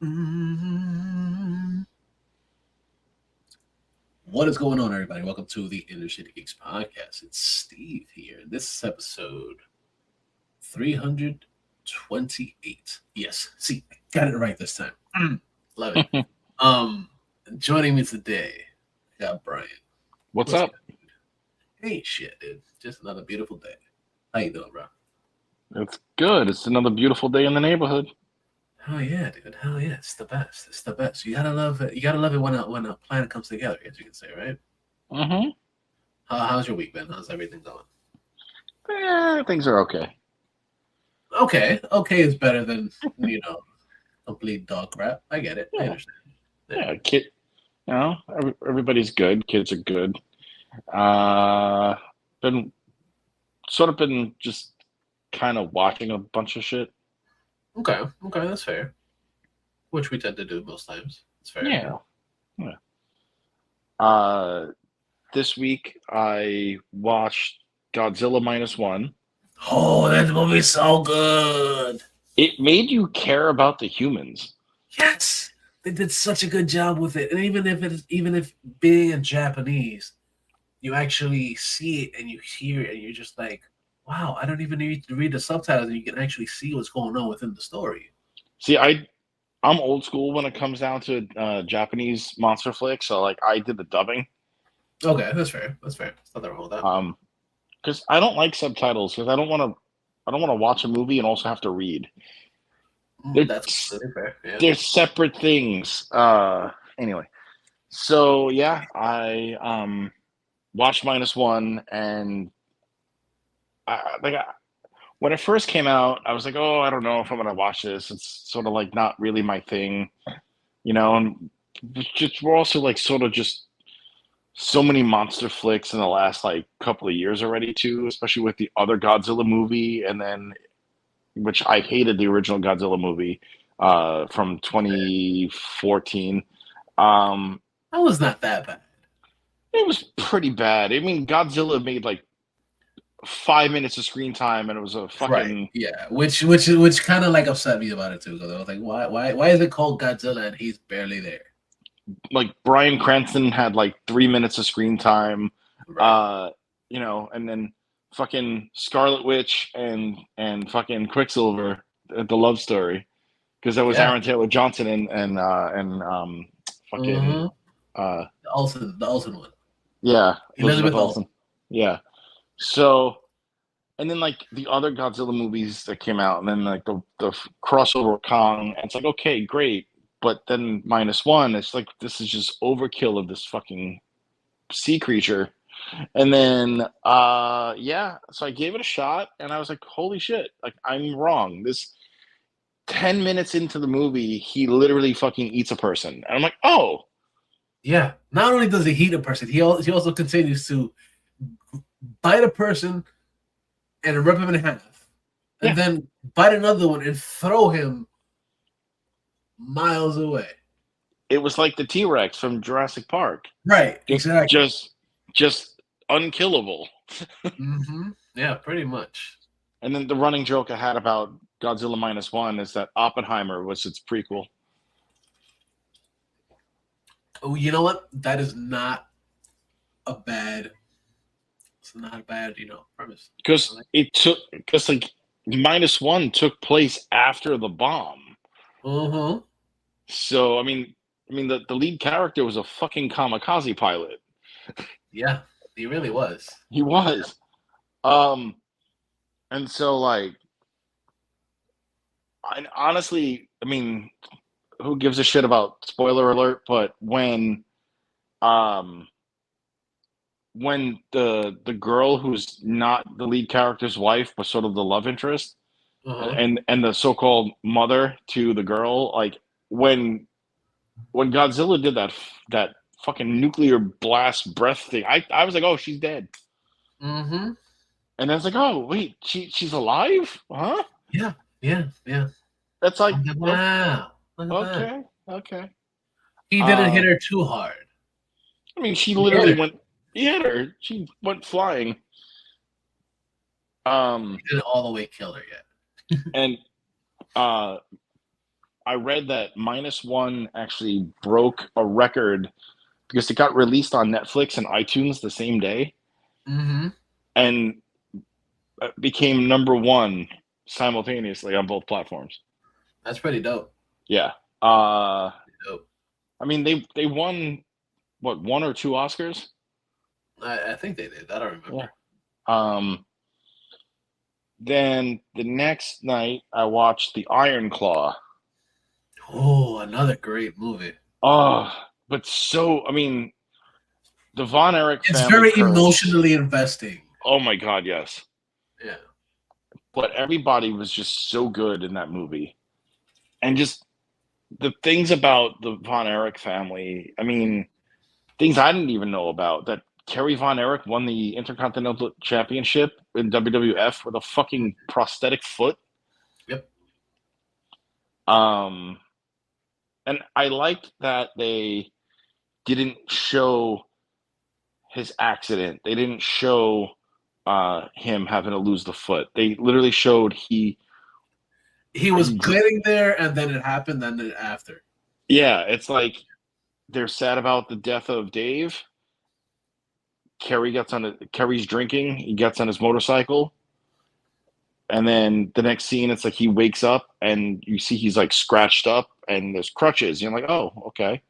Mm. What is going on, everybody? Welcome to the InnerCityGeeks podcast. It's Steve here. This is episode 328. Yes, see, I got it right this time. Love it. Um, Joining me today, I got Brian. What's What's up? good? Hey, shit, dude. Just another beautiful day. How you doing, bro? It's good. It's another beautiful day in the neighborhood. Hell yeah, dude. Hell yeah. It's the best. It's the best. You gotta love it. You gotta love it when a plan comes together, as you can say, right? Mm-hmm. How's your week been? How's everything going? Things are okay. Okay, okay is better than complete dog crap. I get it. I Yeah, understand. Yeah. yeah. Everybody's good. Kids are good. Uh, been been just kind of watching a bunch of shit. Okay, okay, that's fair. Which we tend to do most times. It's fair. Yeah. Yeah. Yeah. Uh, this week I watched Godzilla -1. Oh, that movie's so good. It made you care about the humans. Yes, they did such a good job with it. And even if being in Japanese, you actually see it and you hear it, and you're just like, wow, I don't even need to read the subtitles, and you can actually see what's going on within the story. See, I'm old school when it comes down to Japanese monster flicks. So like I did the dubbing. Okay, that's fair. That's fair. There's nothing wrong with that. Because I don't like subtitles because I don't want to watch a movie and also have to read. That's really fair. Yeah. They're separate things. Anyway, so yeah, I watched -1 and I when it first came out, I was like, oh, I don't know if I'm gonna watch this. It's sort of like not really my thing, And just we're also like sort of just so many monster flicks in the last like couple of years already too, especially with the other Godzilla movie, and then which I hated the original Godzilla movie from 2014. Um, That was not that bad. it was pretty bad. I mean, Godzilla made like 5 minutes of screen time, and it was a Right. fucking Yeah. Which kind of like upset me about it too, because I was like, why is it called Godzilla and he's barely there? like Bryan Cranston had like 3 minutes of screen time, Right. and then fucking Scarlet Witch and fucking Quicksilver, the love story, because that was Yeah. Aaron Taylor Johnson and fucking Mm-hmm. uh The Olsen one. yeah, Elizabeth Elizabeth Olsen. Olsen. Yeah. So and then like the other Godzilla movies that came out, and then like the crossover with Kong, and it's like okay, great, but then -1, it's like this is just overkill of this fucking sea creature. And then yeah, so I gave it a shot, and I was like, holy shit, like I'm wrong. This 10 minutes into the movie, he literally fucking eats a person, and I'm like, oh. Yeah. Not only does he eat a person, he also continues to bite a person and rip him in half, and Yeah. then bite another one and throw him miles away. It was like the T-Rex from Jurassic Park. Right. Just Exactly. just unkillable. Mm-hmm. Yeah. Pretty much. And then the running joke I had about Godzilla -1 is that Oppenheimer was its prequel. Oh, you know what? That is not a bad. It's not a bad, premise. Because like -1 took place after the bomb. Uh-huh. So the lead character was a fucking kamikaze pilot. Yeah, he really was. He was. And so like honestly, who gives a shit about spoiler alert, but um when the girl who's not the lead character's wife but sort of the love interest Uh-huh. and the so-called mother to the girl, like when Godzilla did that fucking nuclear blast breath thing, I was like, oh, she's dead. Mm-hmm. And then it's like, oh wait, she's alive, huh? Yeah, yeah, yeah. That's like, Wow. Look at that. okay, okay. He didn't hit her too hard. She He hit literally her. he hit her, she went flying. He didn't all the way kill her yet. And uh I read that -1 actually broke a record because it got released on Netflix and iTunes the same day Mm-hmm. and became #1 simultaneously on both platforms. That's pretty dope. Yeah. Uh, Dope. I mean, they won what, one or two Oscars? I think they did. I don't Yeah. remember. Then the next night I watched The Iron Claw. Oh, another great movie. Oh, but so I mean, the Von Erich It's family very curse. emotionally investing. Oh my God, yes. Yeah. But everybody was just so good in that movie, and just the things about the Von Erich family. I mean, things I didn't even know about. That Kerry Von Erich won the Intercontinental Championship in WWF with a fucking prosthetic foot. Yep. Um, and I liked that they didn't show his accident. They didn't show him having to lose the foot. They literally showed He was he getting there, and then it happened. And then after. yeah, it's like they're sad about the death of Dave. Kerry's drinking. He gets on his motorcycle, and then the next scene, it's like he wakes up and you see he's like scratched up and there's crutches. You're like, oh, okay.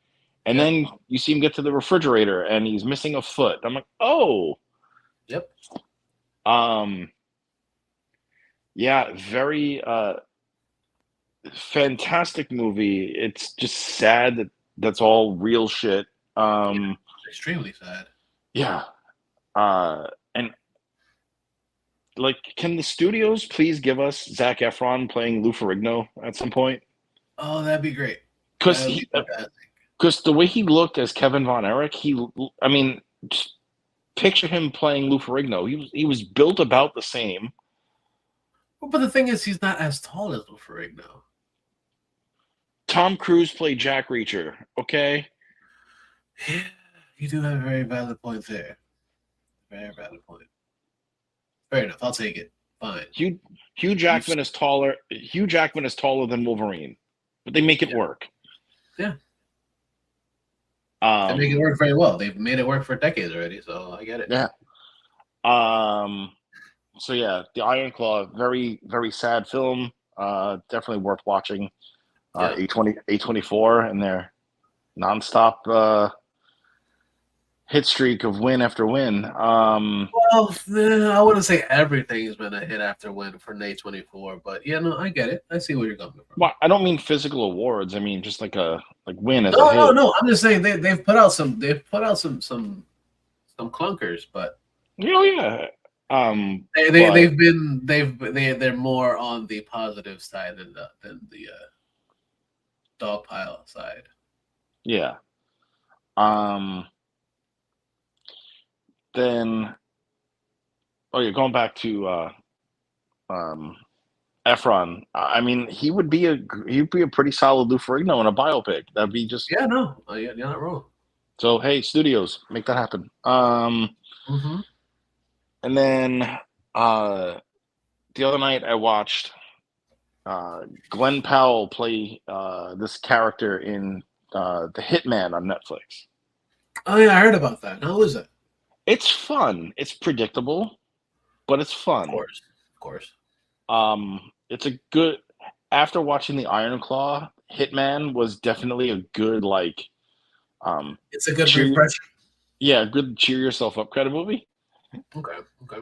And Yep. then you see him get to the refrigerator and he's missing a foot. I'm like, oh, Yep. um, yeah, very fantastic movie. It's just sad that that's all real shit. Yeah. Um, Extremely sad. yeah, and like, can the studios please give us Zac Efron playing Lou Ferrigno at some point? Oh, that'd be great. Because That would be he, fantastic. because the way he looked as Kevin Von Erich, I mean, just picture him playing Lou Ferrigno. He was built about the same. But the thing is, he's not as tall as Lou Ferrigno. Tom Cruise played Jack Reacher. Okay, Yeah, you do have a very valid point there. Very valid point. Fair enough. I'll take it. Fine. Hugh Jackman is taller. Hugh Jackman is taller than Wolverine, but they make it work. Yeah. They make it work very well. They've made it work for decades already, so I get it. Yeah. So yeah, The Iron Claw, very very sad film. Definitely worth watching. Yeah. A24 and their nonstop hit streak of win after win. Well, I wouldn't say everything's been a hit after win for A24, but yeah, no, I get it. I see where you're coming from. Well, I don't mean physical awards. I mean just like a win as a No, hit. no. I'm just saying they've put out some clunkers, but Yeah. they're more on the positive side than the dog pile side. Yeah. Then, oh yeah, going back to Efron. I mean, he'd be a pretty solid Lou Ferrigno in a biopic. That'd be just Yeah, no, you're not wrong. so. Hey, studios, make that happen. Mm-hmm. And then the other night I watched Glenn Powell play this character in The Hitman on Netflix. Oh yeah, I heard about that. How is it? It's fun. It's predictable, but it's fun. Of course. It's a good. After watching The Iron Claw, Hitman was definitely a good It's a good refresher. Yeah, good cheer yourself up kind of movie. Okay.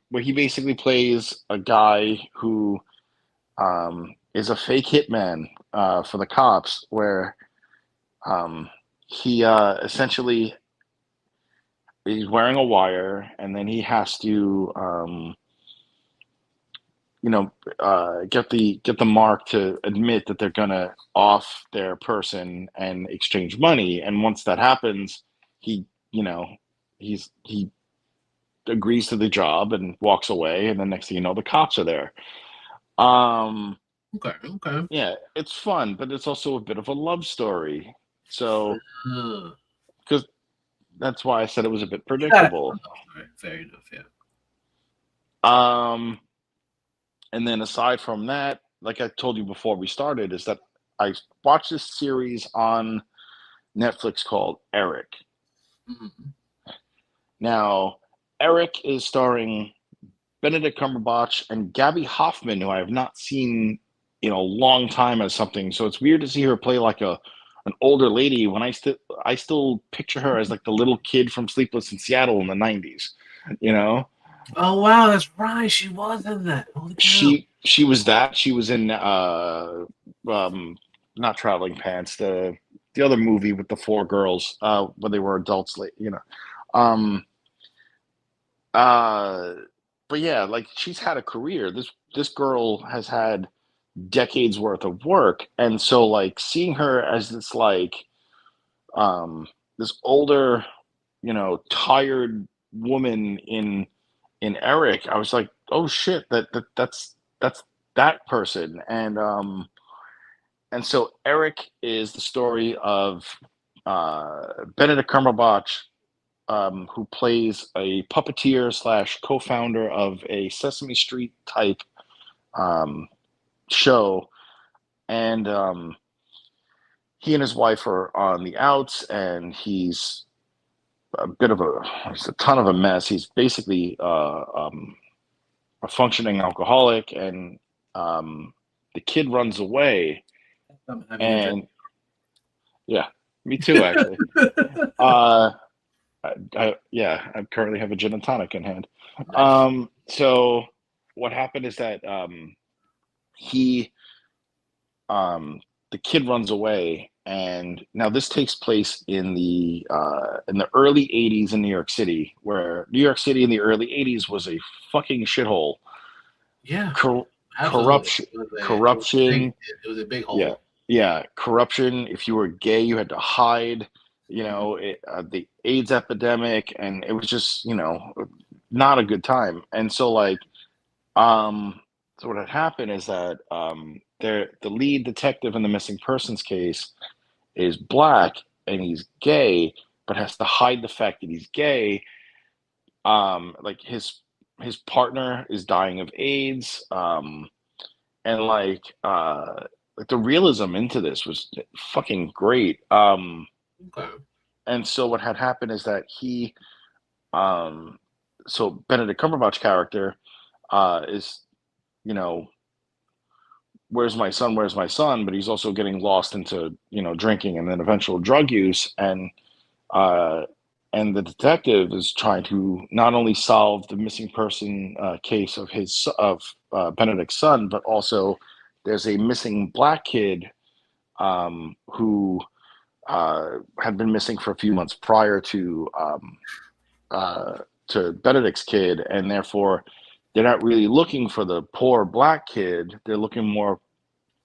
Where he basically plays a guy who is a fake hitman for the cops, where he essentially he's wearing a wire, and then he has to get the mark to admit that they're gonna off their person and exchange money. And once that happens, he he agrees to the job and walks away. And the next thing you know, the cops are there. Okay. Yeah, it's fun, but it's also a bit of a love story. So because that's why I said it was a bit predictable. Fair enough. Yeah. And then aside from that, like I told you before we started, is that I watched this series on Netflix called Eric. Mhm. Now, Eric is starring Benedict Cumberbatch and Gabby Hoffman, who I have not seen in a long time as something. So it's weird to see her play like a an older lady when I still picture her as like the little kid from Sleepless in Seattle in the '90s. You know, Oh wow, that's right. She was in that. Holy cow! she was that. She was in um not Traveling Pants, the other movie with the four girls when they were adults, you know. Um uh but yeah, like she's had a career. This girl has had decades worth of work, and so like seeing her as this like um this older, you know, tired woman in Eric, I was like, oh shit, that's that person. And so Eric is the story of Benedict Cumberbatch, who plays a puppeteer slash co-founder of a Sesame Street type um, show, and he and his wife are on the outs, and he's a ton of a mess. He's basically a functioning alcoholic, and the kid runs away, I'm having a dream. and yeah, me too, actually. Uh, yeah, I currently have a gin and tonic in hand. Nice. So what happened is that he um, the kid runs away, and now this takes place in the early '80s in New York City, where New York City in the early '80s was a fucking shithole. Yeah, Cor- absolutely. corruption, It was a big corruption, yeah, hole. yeah, corruption. If you were gay, you had to hide. You Mhm. know, the AIDS epidemic, and it was just, you know, not a good time. And so like so what had happened is that the lead detective in the missing persons case is black, and he's gay, but has to hide the fact that he's gay. Like his partner is dying of AIDS, and like the realism into this was fucking great. Okay. And so what had happened is that um, so Benedict Cumberbatch character is, you know, where's my son, where's my son, but he's also getting lost into, you know, drinking and then eventual drug use, uh, and the detective is trying to not only solve the missing person case of Benedict's son, but also there's a missing black kid who had been missing for a few months prior uh, to Benedict's kid, and therefore they're not really looking for the poor black kid. They're looking more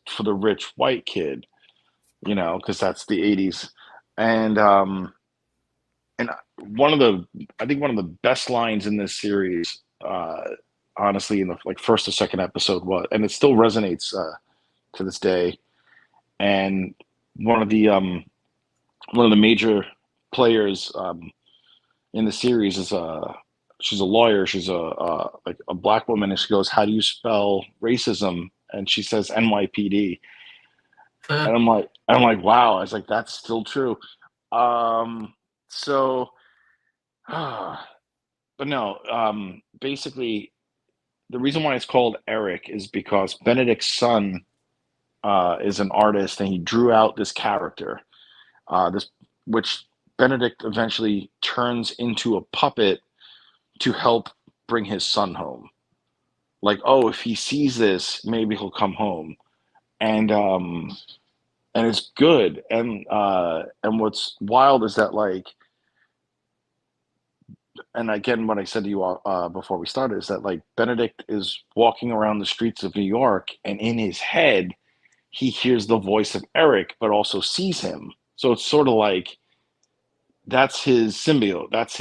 for the rich white kid, you know, because that's the '80s. And and one of the I think one of the best lines in this series, honestly, in the like first or second episode was, and it still resonates to this day. And one of the um, one of the major players in the series is she's a lawyer. She's a like a black woman, and she goes, "How do you spell racism?" And she says NYPD. Huh. And I'm like, wow. I was like, that's still true. Um, so, but no, basically, the reason why it's called Eric is because Benedict's son is an artist, and he drew out this character, this which Benedict eventually turns into a puppet to help bring his son home. Like, oh, if he sees this, maybe he'll come home. And and it's good. And what's wild is that like, and again, what I said to you before we started is that like Benedict is walking around the streets of New York, and in his head he hears the voice of Eric, but also sees him. So it's sort of like that's his symbiote. That's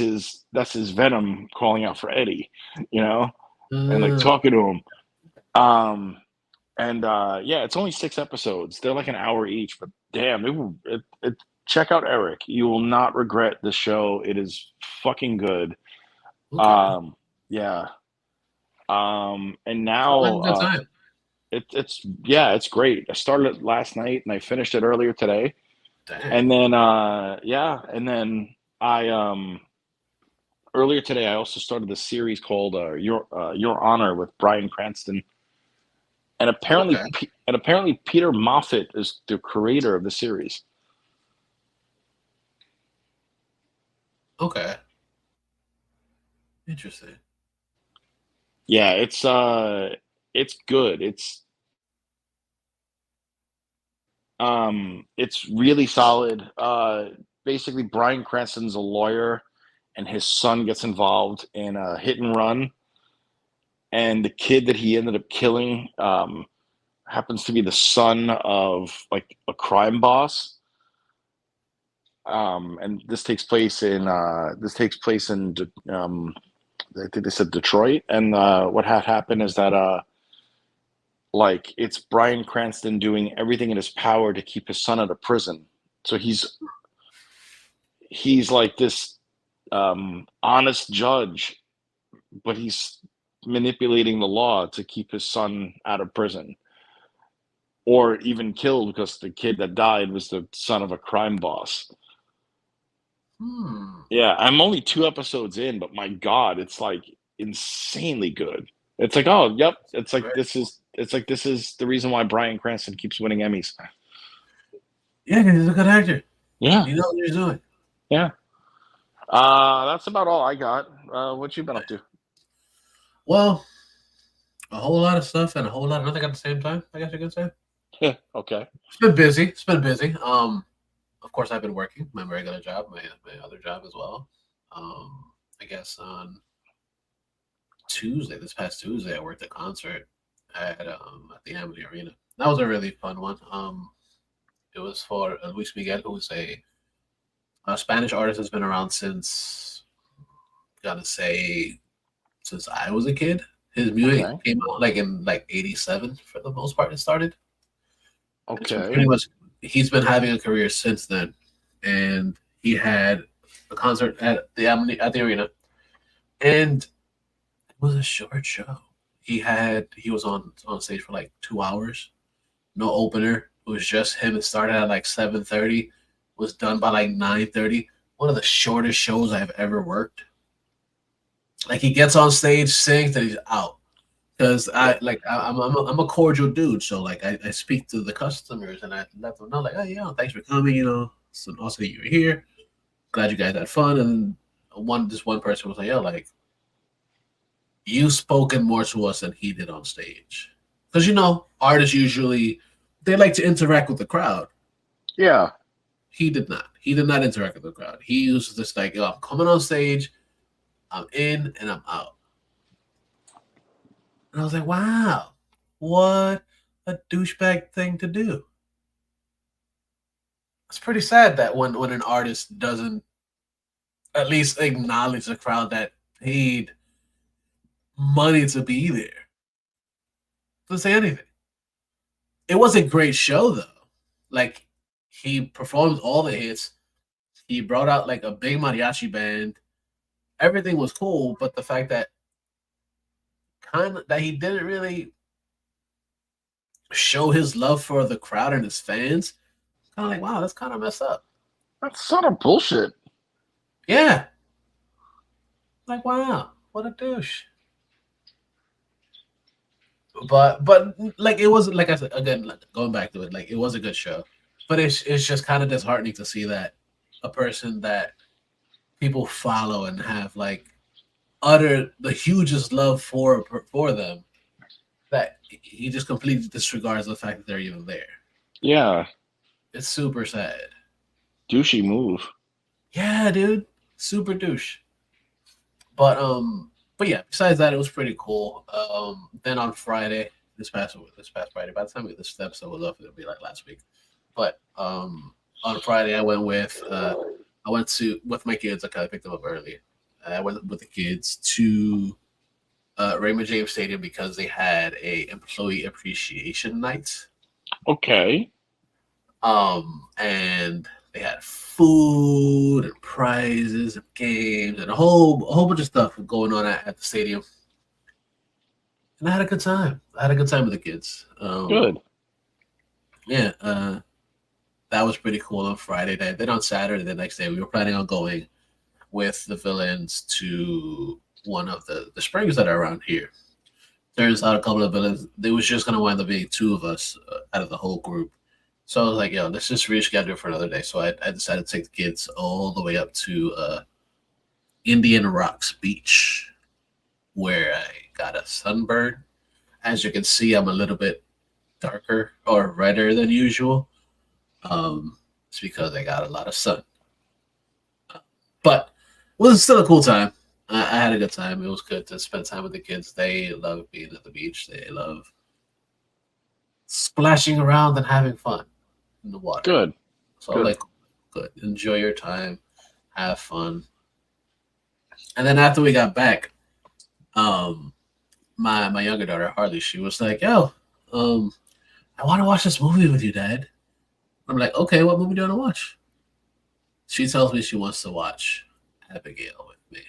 his Venom calling out for Eddie, you know, and like Uh, talking to him. Um, and yeah, it's only 6 episodes. They're like an hour each, but damn, check out Eric. You will not regret the show. It is fucking good. okay. Um, yeah. And Sounds like a now, good time. it's great. I started it last night and I finished it earlier today. Dang. And then I earlier today I also started the series called Your Honor with Bryan Cranston. And Okay. apparently Peter Moffat is the creator of the series. Okay. Interesting. Yeah, it's good. It's really solid. Basically Bryan Cranston's a lawyer and his son gets involved in a hit and run, and the kid that he ended up killing happens to be the son of like a crime boss. And this takes place in I think they said Detroit. And what had happened is that like it's Bryan Cranston doing everything in his power to keep his son out of prison. So he's like this honest judge, but he's manipulating the law to keep his son out of prison or even killed because the kid that died was the son of a crime boss. Hmm. Yeah, I'm only 2 episodes in, but my God, it's like insanely good. It's like, oh, yep. Right. It's like this is the reason why Bryan Cranston keeps winning Emmys. Yeah, 'cause he's a good actor. Yeah, He knows what he's doing. yeah. That's about all I got. What you been up to? Well, a whole lot of stuff and a whole lot of nothing at the same time, I guess you could say. Okay. It's been busy. It's been busy. Of course, I've been working my regular job, my other job as well. I guess on Tuesday, this past Tuesday, I worked a concert at the Amity Arena. That was a really fun one. It was for Luis Miguel, who's a Spanish artist that's been around since, gotta say, since I was a kid. His music Okay. came out like in like '87 for the most part. It started. It's pretty Okay. much he's been having a career since then, and he had a concert at the arena, and it was a short show. He was on stage for like 2 hours, no opener. It was just him. It started at like 7:30, was done by like 9:30. One of the shortest shows I've ever worked. Like he gets on stage, sings, and he's out. Because I'm a cordial dude, so like I speak to the customers and I let them know like, oh yeah, thanks for coming, so also you're here. Glad you guys had fun. And this one person was like, yo, like you spoken more to us than he did on stage. Because artists usually they like to interact with the crowd. Yeah. He did not. He did not interact with the crowd. He was just like, yo, I'm coming on stage, I'm in and I'm out. And I was like, wow, what a douchebag thing to do. It's pretty sad that when an artist doesn't at least acknowledge the crowd that paid money to be there. Doesn't say anything. It was a great show though. Like he performed all the hits. He brought out like a big mariachi band. Everything was cool, but the fact that he didn't really show his love for the crowd and his fans, kind of like, wow, that's kind of messed up. That's sort of bullshit. Yeah. Like, wow, what a douche. But like it was like I said again, like, going back to it, like it was a good show. But it's just kind of disheartening to see that a person that people follow and have like utter the hugest love for them, that he just completely disregards the fact that they're even there. Yeah. It's super sad. Douchey move. Yeah, dude. Super douche. But yeah, besides that, it was pretty cool. Then on Friday, this past Friday, by the time this episode was up, it'll be like last week. But on Friday, I went to with my kids. I kind of picked them up early. I went with the kids to Raymond James Stadium because they had a employee appreciation night. Okay. And they had food and prizes and games and a whole bunch of stuff going on at the stadium. and I had a good time. I had a good time with the kids. Good. Yeah, that was pretty cool on Friday night. Then on Saturday, the next day, we were planning on going with the villains to one of the springs that are around here. Turns out a couple of villains, they was just gonna wind up being two of us out of the whole group. So I was like, yo, let's just reschedule it for another day. So I decided to take the kids all the way up to Indian Rocks Beach, where I got a sunburn. As you can see, I'm a little bit darker or redder than usual. It's because I got a lot of sun. But it was still a cool time. I had a good time. It was good to spend time with the kids. They love being at the beach. They love splashing around and having fun in the water. Good. So I'm Good. like, good. Enjoy your time. Have fun. And then after we got back, um, my younger daughter Harley, she was like, "Yo, um, I want to watch this movie with you, Dad." I'm like, "Okay, what movie do you want to watch?" She tells me she wants to watch Abigail with me.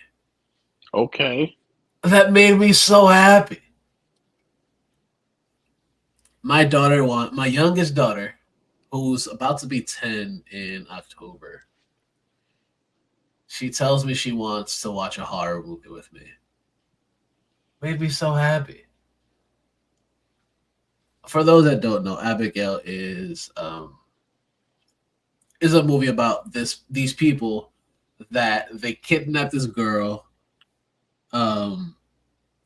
Okay. That made me so happy. My youngest daughter, who's about to be 10 in October, she tells me she wants to watch a horror movie with me. Made me so happy. For those that don't know, Abigail is a movie about these people that they kidnap this girl um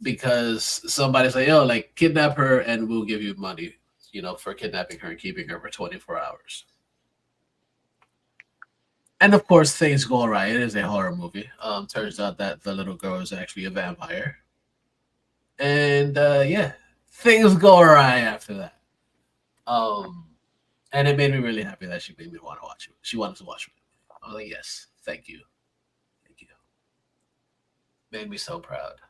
because somebody's like, "Yo, like kidnap her and we'll give you money, for kidnapping her and keeping her for 24 hours." And of course, things go awry. It is a horror movie. Turns out that the little girl is actually a vampire, and yeah, things go awry after that. Um, and it made me really happy that she made me want to watch it. She wanted to watch it. I was like, "Yes, thank you." Made me so proud.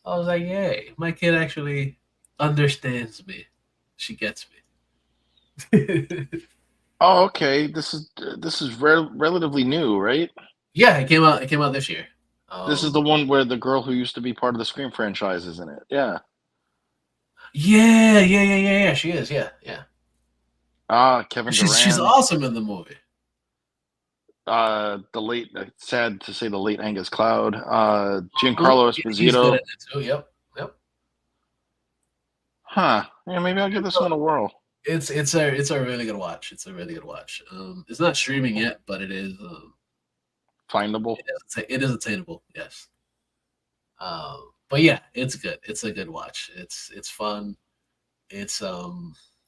I was like, "Yay, my kid actually understands me. She gets me." Oh, okay. This is relatively new, right? Yeah, it came out. It came out this year. This is Um, the one where the girl who used to be part of the Scream franchise is in it. Yeah. yeah. She is. Yeah, yeah. Ah, Kevin She's Durant. awesome in the movie. The late, sad to say, the late Angus Cloud. Uh-huh. Giancarlo He's good Esposito. at it too. Yep, yep. Huh. Yeah, maybe I'll give this one a whirl. It's a really good watch. It's a really good watch. It's not streaming yet, but it is. Findable. It is attainable. Yes. But yeah, it's good. It's a good watch. It's fun. It's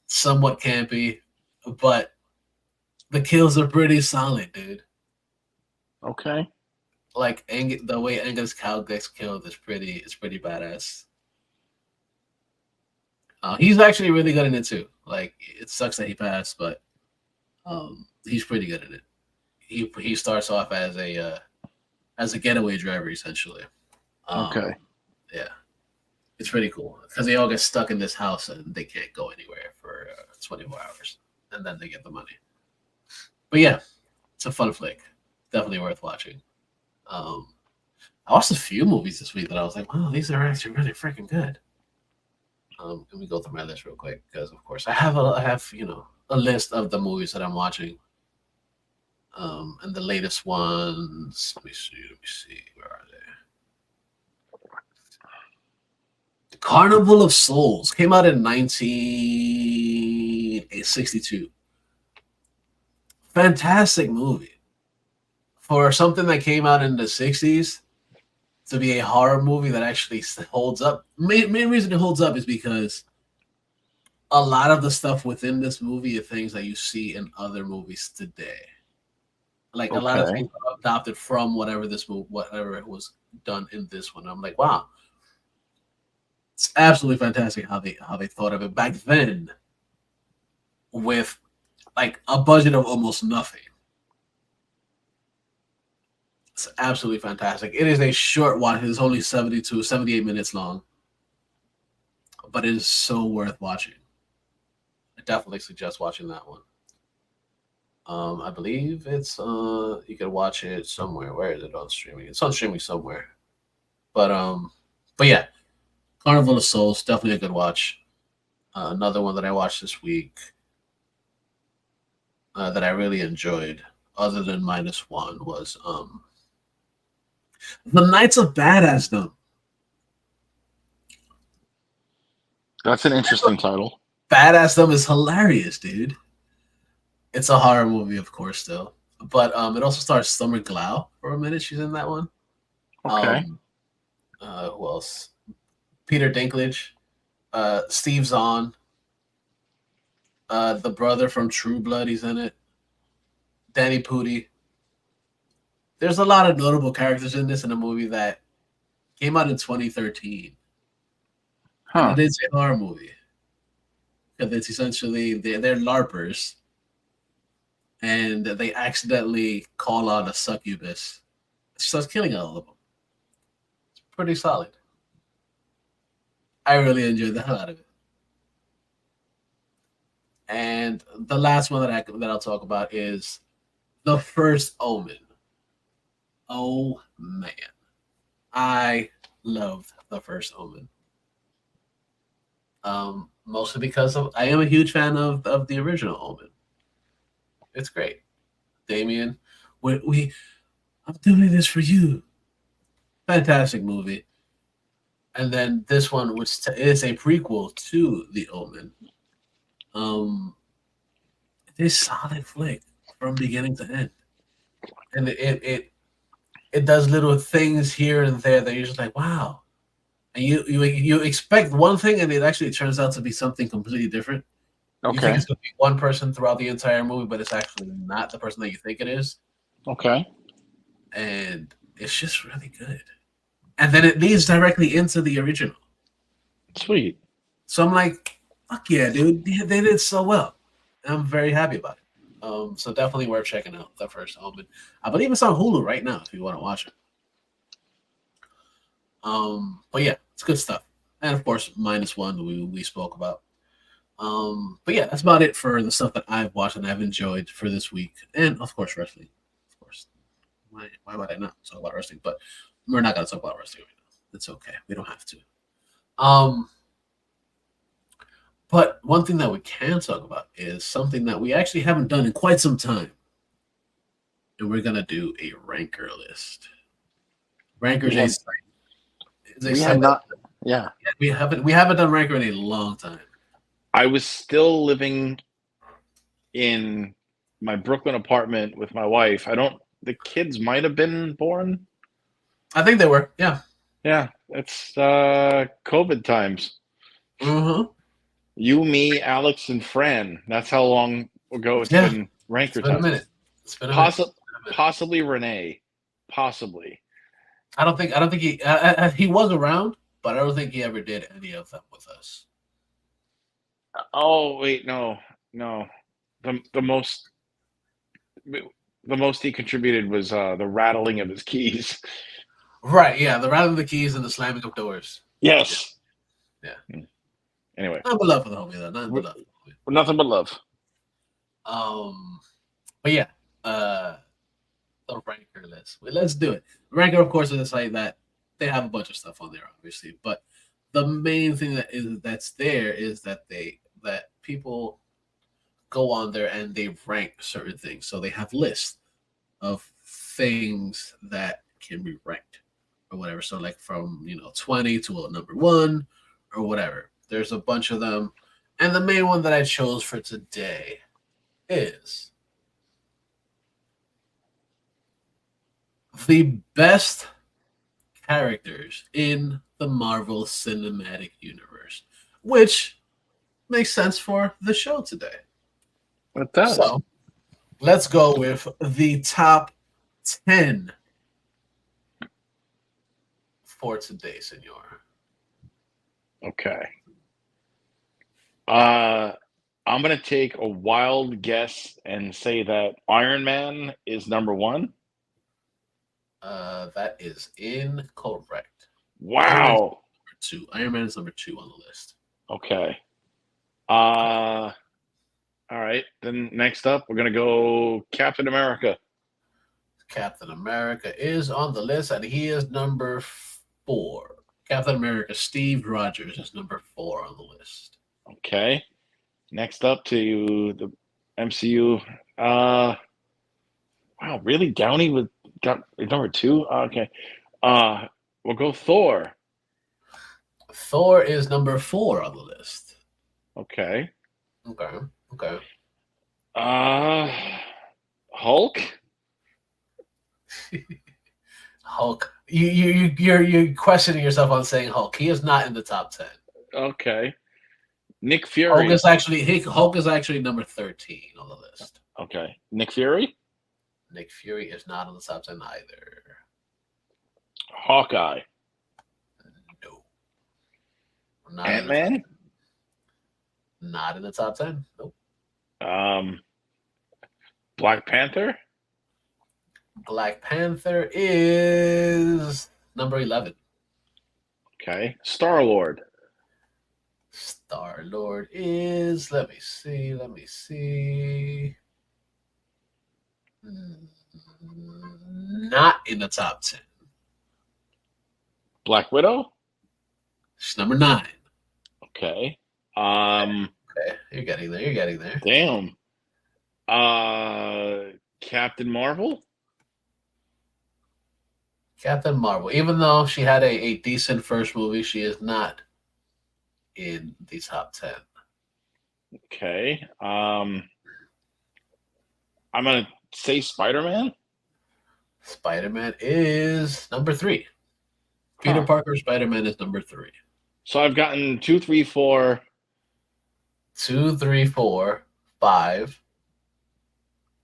somewhat campy, but the kills are pretty solid, dude. Okay. Like the way Angus Cow gets killed is pretty badass. He's actually really good in it too. Like it sucks that he passed, but he's pretty good in it. He starts off as a getaway driver essentially. Um, Okay. yeah, it's pretty cool because they all get stuck in this house and they can't go anywhere for 24 hours, and then they get the money. But yeah, it's a fun flick. Definitely worth watching. Um, I watched a few movies this week that I was like, wow, these are actually really freaking good. Let me go through my list real quick because, of course, I have a list of the movies that I'm watching. And the latest ones. Let me see. Let me see. Where are they? Carnival of Souls came out in 1962. Fantastic movie for something that came out in the 60s to be a horror movie that actually holds up. Main reason it holds up is because a lot of the stuff within this movie are things that you see in other movies today. Like a lot of Okay. things are adopted from whatever it was done in this one. I'm like, wow, it's absolutely fantastic how they thought of it back then with like a budget of almost nothing. It's absolutely fantastic. It is a short watch. It's only 78 minutes long, but it is so worth watching. I definitely suggest watching that one. I believe it's you can watch it somewhere. Where is it on streaming? It's on streaming somewhere. But yeah, Carnival of Souls, definitely a good watch. Another one that I watched this week that I really enjoyed, other than minus one, was The Knights of Badassdom. That's an interesting title. Badassdom is hilarious, dude. It's a horror movie, of course, still, but it also stars Summer Glau for a minute. She's in that one. Okay. Um, who else? Peter Dinklage, Steve Zahn, the brother from True Blood. He's in it. Danny Pudi. There's a lot of notable characters in this in a movie that came out in 2013, and Huh. it is a horror movie because it's essentially they're larpers and they accidentally call on a succubus. She starts killing all of them. It's pretty solid. I really enjoyed the hell out of it. And the last one that I'll talk about is The First Omen. Oh man, I loved The First Omen. Mostly because I am a huge fan of the original Omen. It's great, Damien. We I'm doing this for you. Fantastic movie. And then this one, which is a prequel to The Omen. It's a solid flick from beginning to end, and it does little things here and there that you're just like, wow. And you expect one thing, and it actually turns out to be something completely different. You think Okay. it's going to be one person throughout the entire movie, but it's actually not the person that you think it is, Okay. and it's just really good. And then it leads directly into the original. Sweet. So I'm like, fuck yeah, dude, they did so well. And I'm very happy about it. So definitely worth checking out The First Omen. I believe it's on Hulu right now if you want to watch it. But yeah, it's good stuff. And of course, minus one we spoke about. But yeah, that's about it for the stuff that I've watched and I've enjoyed for this week. And of course, wrestling. Of course. Why would I not talk about wrestling? But we're not gonna talk about wrestling right now. It's okay. We don't have to. Um, but one thing that we can talk about is something that we actually haven't done in quite some time. And we're gonna do a ranker list. Ranker's We have is a we have site not. Yeah. we haven't done ranker in a long time. I was still living in my Brooklyn apartment with my wife. I don't. The kids might have been born. I think they were, yeah. Yeah. It's COVID times. Mm-hmm. You, me, Alex, and Fran. That's how long ago it's Yeah. been It's ranker been a time. minute. It's been a minute. Possibly Renee. Possibly. I don't think he was around, but I don't think he ever did any of them with us. Oh wait, no. The most the most he contributed was the rattling of his keys. Right, yeah, the rattling of the keys and the slamming of doors. Yes. Yeah. Anyway, Not but love for the homie though. Not but love. nothing but love. But yeah, the ranker list. Let's do it. Ranker, of course, is a site that they have a bunch of stuff on there, obviously, but the main thing that's there is that people go on there and they rank certain things. So they have lists of things that can be ranked or whatever. So like from 20 to a number one or whatever. There's a bunch of them. And the main one that I chose for today is the best characters in the Marvel Cinematic Universe, which makes sense for the show today. It does. So let's go with the top 10 for today, senor. Okay. I'm gonna take a wild guess and say that Iron Man is number one. That is incorrect. Wow. Iron Man is number two on the list. Okay. All right. Then next up, we're gonna go Captain America. Captain America is on the list, and he is number 4. Captain America Steve Rogers is number 4 on the list. Okay. Next up to the MCU. Wow, really? Downey got number 2? Okay. We'll go Thor. Thor is number 4 on the list. Okay. Okay. Okay. Uh, Hulk. Hulk. You're questioning yourself on saying Hulk. He is not in the top 10. Okay. Nick Hulk Fury. is actually number 13 on the list. Okay. Nick Fury. Nick Fury is not on the top 10 either. Hawkeye. No. Not in the top Ant-Man. 10. Not in the top 10. Nope. Black Panther. Black Panther is number 11. Okay. Star-Lord. Star-Lord is, let me see. Not in the top 10. Black Widow. She's number 9. Okay. Okay, you're getting there. Damn. Captain Marvel. Captain Marvel. Even though she had a decent first movie, she is not in the top 10. Okay. I'm gonna say Spider-Man. Spider-Man is number 3. Peter Huh. Parker Spider-Man is number 3. So I've gotten 2, 3, 4. 2, 3, 4, 5,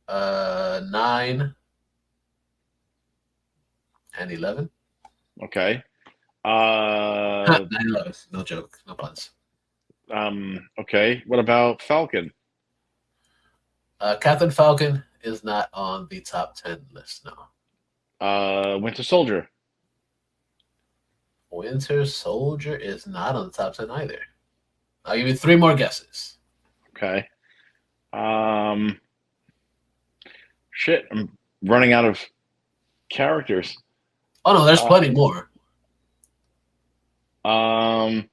9, and 11. Okay. 9, 11. No joke. No puns. Okay. What about Falcon? Captain Falcon is not on the top 10 list, no. Winter Soldier. Winter Soldier is not on the top 10 either. I'll give you 3 more guesses. Okay. Shit, I'm running out of characters. Oh, no, there's plenty more. I'm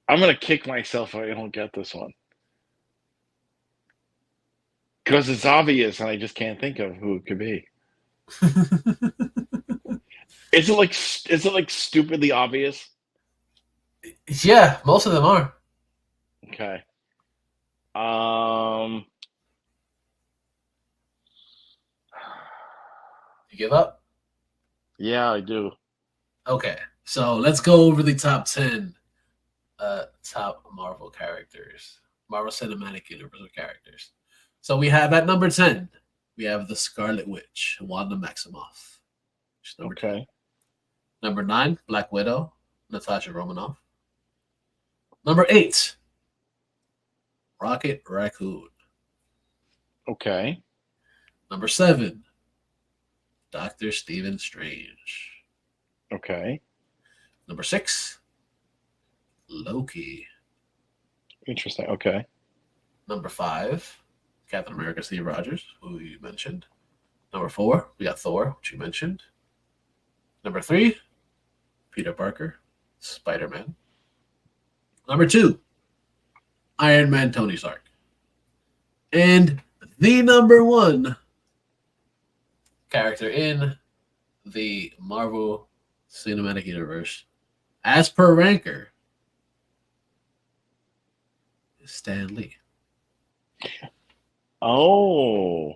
gonna kick myself if I don't get this one because it's obvious and I just can't think of who it could be. Is it like stupidly obvious? Yeah, most of them are. Okay. You give up? Yeah, I do. Okay, so let's go over the top 10 top Marvel characters, Marvel Cinematic Universe characters. So we have at number 10, we have the Scarlet Witch, Wanda Maximoff. She's number 10. Number 9, Black Widow, Natasha Romanoff. Number 8, Rocket Raccoon. Okay. Number 7, Dr. Stephen Strange. Okay. Number 6, Loki. Interesting. Okay. Number 5, Captain America Steve Rogers, who you mentioned. Number 4, we got Thor, which you mentioned. Number 3, Peter Parker, Spider-Man. Number 2, Iron Man Tony Stark. And the number 1 character in the Marvel Cinematic Universe, as per ranker, is Stan Lee. Oh.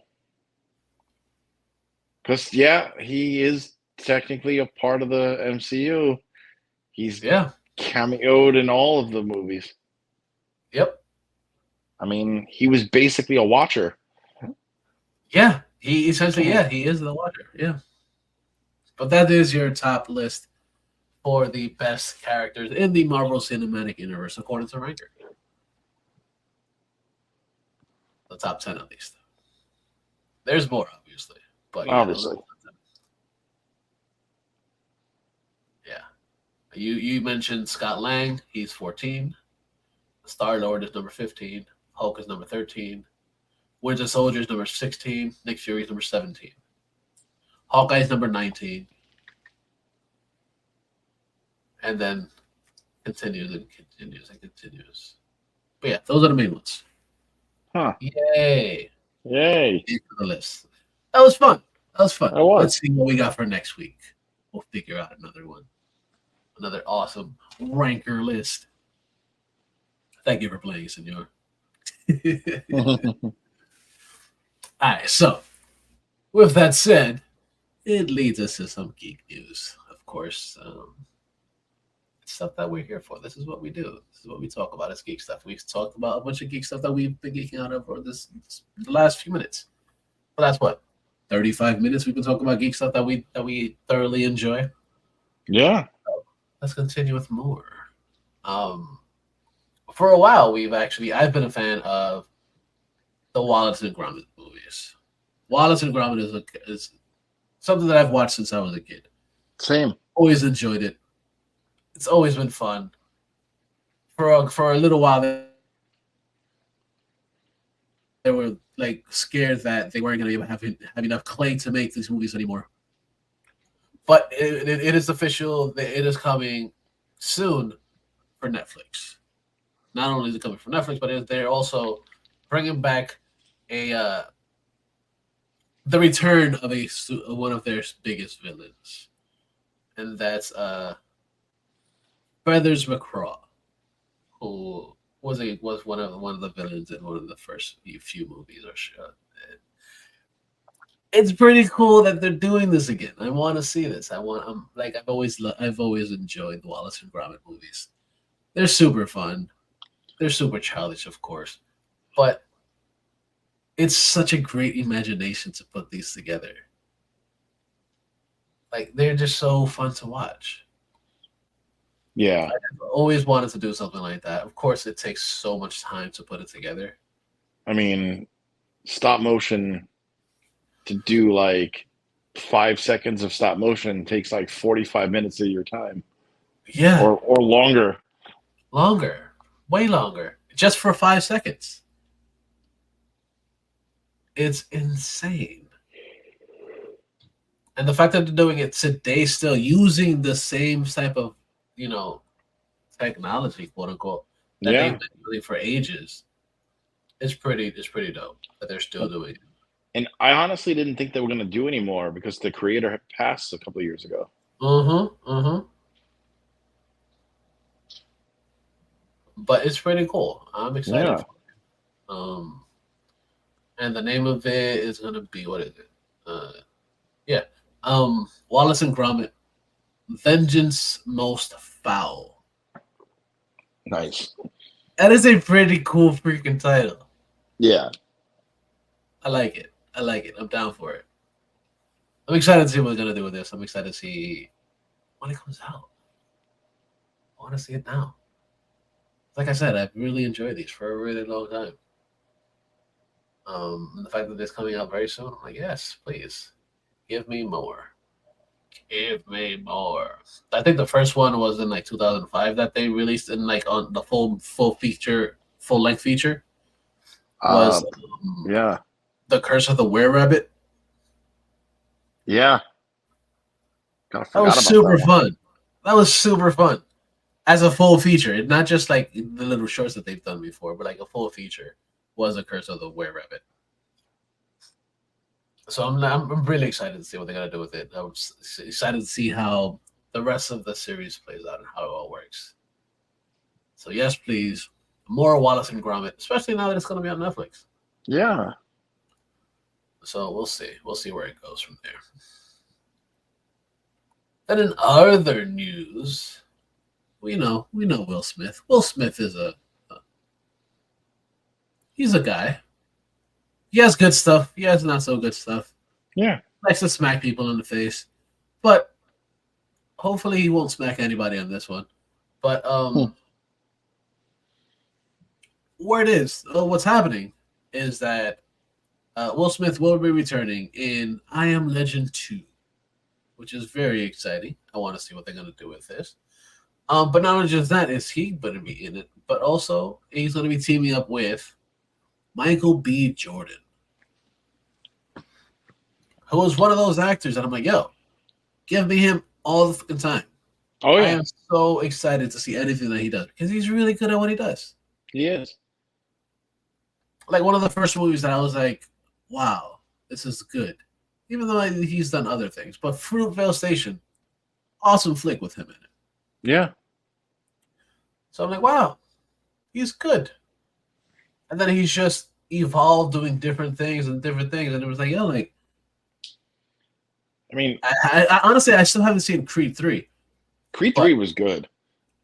Because, yeah, he is technically a part of the MCU. He's cameoed in all of the movies. Yep. I mean, he was basically a watcher. Yeah, he essentially, he is the Watcher. Yeah. But that is your top list for the best characters in the Marvel Cinematic Universe, according to Ranker. The top 10, at least. There's more, obviously. But yeah, Obviously. Yeah. You mentioned Scott Lang. He's 14. Star-Lord is number 15. Hulk is number 13. Winter Soldier is number 16. Nick Fury is number 17. Hawkeye's number 19, and then continues and continues and continues. But yeah, those are the main ones. Huh. Yay! Yay. Into the list. That was fun. That was fun. That was. Let's see what we got for next week. We'll figure out another one. Another awesome ranker list. Thank you for playing, senor. All right, so with that said, it leads us to some geek news, of course. Stuff that we're here for. This is what we do. This is what we talk about as geek stuff. We've talked about a bunch of geek stuff that we've been geeking out over the last few minutes. But that's what 35 minutes we've been talking about geek stuff that we thoroughly enjoy. Yeah. So let's continue with more. For a while, I've been a fan of the Wallace and Gromit movies. Wallace and Gromit is something that I've watched since I was a kid. Same. Always enjoyed it. It's always been fun. For a little while, they were like scared that they weren't going to have enough clay to make these movies anymore. But it is official. It is coming soon for Netflix. Not only is it coming for Netflix, but they're also bringing back the return of one of their biggest villains, and that's Feathers McCraw, who was one of the villains in one of the first few movies or show. It's pretty cool that they're doing this again. I want to see this. I've always enjoyed the Wallace and Gromit movies. They're super fun. They're super childish, of course, but it's such a great imagination to put these together. Like, they're just so fun to watch. Yeah. I've always wanted to do something like that. Of course, it takes so much time to put it together. I mean, stop motion to do like 5 seconds of stop motion takes like 45 minutes of your time. Yeah. Or longer. Longer. Way longer. Just for 5 seconds. It's insane. And the fact that they're doing it today still using the same type of, technology, quote unquote, that they've been using for ages, it's pretty dope that they're still doing it. And I honestly didn't think they were going to do anymore because the creator had passed a couple of years ago. But it's pretty cool. I'm excited for it. And the name of it is going to be, what is it? Wallace and Gromit, Vengeance Most Foul. Nice. That is a pretty cool freaking title. Yeah. I like it. I'm down for it. I'm excited to see what they're going to do with this. I'm excited to see when it comes out. I want to see it now. Like I said, I've really enjoyed these for a really long time. And the fact that it's coming out very soon, I'm like, yes, please. Give me more. Give me more. I think the first one was in like 2005 that they released in like on the full length feature. Was The Curse of the Were-Rabbit. Yeah. That was super fun. That was super fun. As a full feature, not just like the little shorts that they've done before, but like a full feature was The Curse of the Were-Rabbit. So I'm really excited to see what they're gonna do with it. I'm excited to see how the rest of the series plays out and how it all works. So yes, please, more Wallace and Gromit, especially now that it's gonna be on Netflix. Yeah. So we'll see. We'll see where it goes from there. And in other news, we know Will Smith. Will Smith is he's a guy. He has good stuff. He has not so good stuff. Yeah. Likes to smack people in the face. But hopefully he won't smack anybody on this one. But where it is, what's happening is that Will Smith will be returning in I Am Legend 2, which is very exciting. I want to see what they're going to do with this. But not only just that is he going to be in it, but also he's going to be teaming up with Michael B. Jordan. who was one of those actors that I'm like, yo, give me him all the fucking time. Oh I yeah, am so excited to see anything that he does because he's really good at what he does. he is. Like one of the first movies that I was like, wow, this is good. Even though he's done other things, but Fruitvale Station, awesome flick with him in it. Yeah. So I'm like, wow, he's good. And then he's just evolved doing different things, and it was like, yo, like I mean, I honestly I still haven't seen Creed 3. Creed But 3 was good.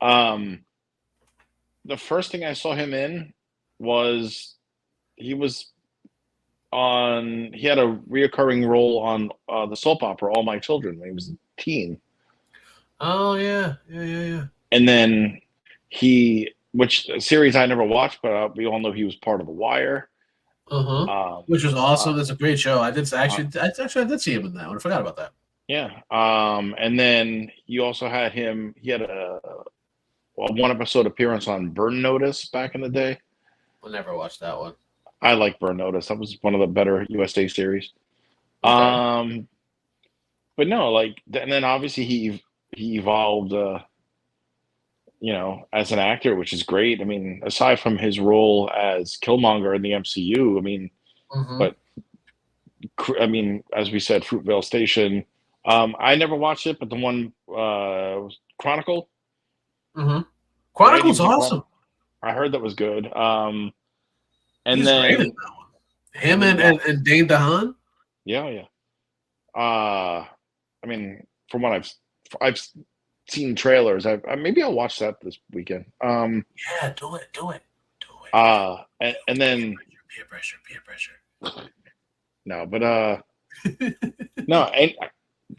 Um, the first thing I saw him in was he was on. He had a reoccurring role on the soap opera All My Children when he was a teen, oh yeah. and then which a series I never watched, but we all know he was part of The Wire. Uh-huh. Um, Which was uh, awesome. That's a great show. I did uh, I did see him in that one. I forgot about that. yeah. And then you also had him. He had a one episode appearance on Burn Notice back in the day. I never watched that one. I like Burn Notice. That was one of the better USA series. Okay. Um, but no, like, and then obviously he evolved, as an actor, which is great. I mean, aside from his role as Killmonger in the MCU, I mean, Mm-hmm. but as we said, Fruitvale Station. I never watched it, but the one Chronicle, Mm-hmm. right? He Chronicle's was in awesome. Chronicle. I heard that was good. And He's great in then that one. and Him then yeah, and Dane DeHaan. yeah. I mean, from what I've seen trailers. Maybe I'll watch that this weekend. Yeah, do it. Do it. And then Peer pressure. no, but no, and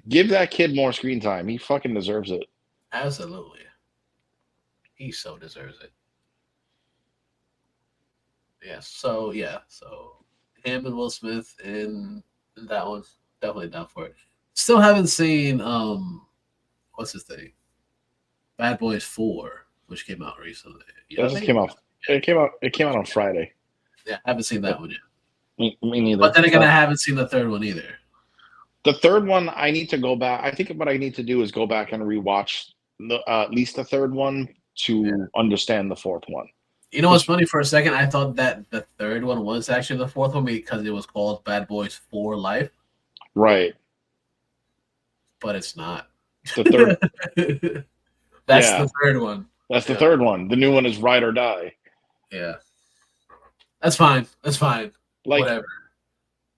give that kid more screen time. He fucking deserves it. Absolutely. He so deserves it. So him and Will Smith in that one, definitely down for it. Still haven't seen what's his thing? Bad Boys 4, which came out recently. That I just think came out. It came out on Friday. yeah, I haven't seen that one yet. Me neither. But then again, I haven't seen the third one either. The third one, I need to go back. I think what I need to do is go back and rewatch at least the third one Yeah. to understand the fourth one. You know what's funny? For a second, I thought that the third one was actually the fourth one because it was called Bad Boys for Life, Right. but it's not. The third. That's the Yeah, third one. that's the Yeah. third one. The new one is Ride or Die. Yeah. That's fine. Like Whatever.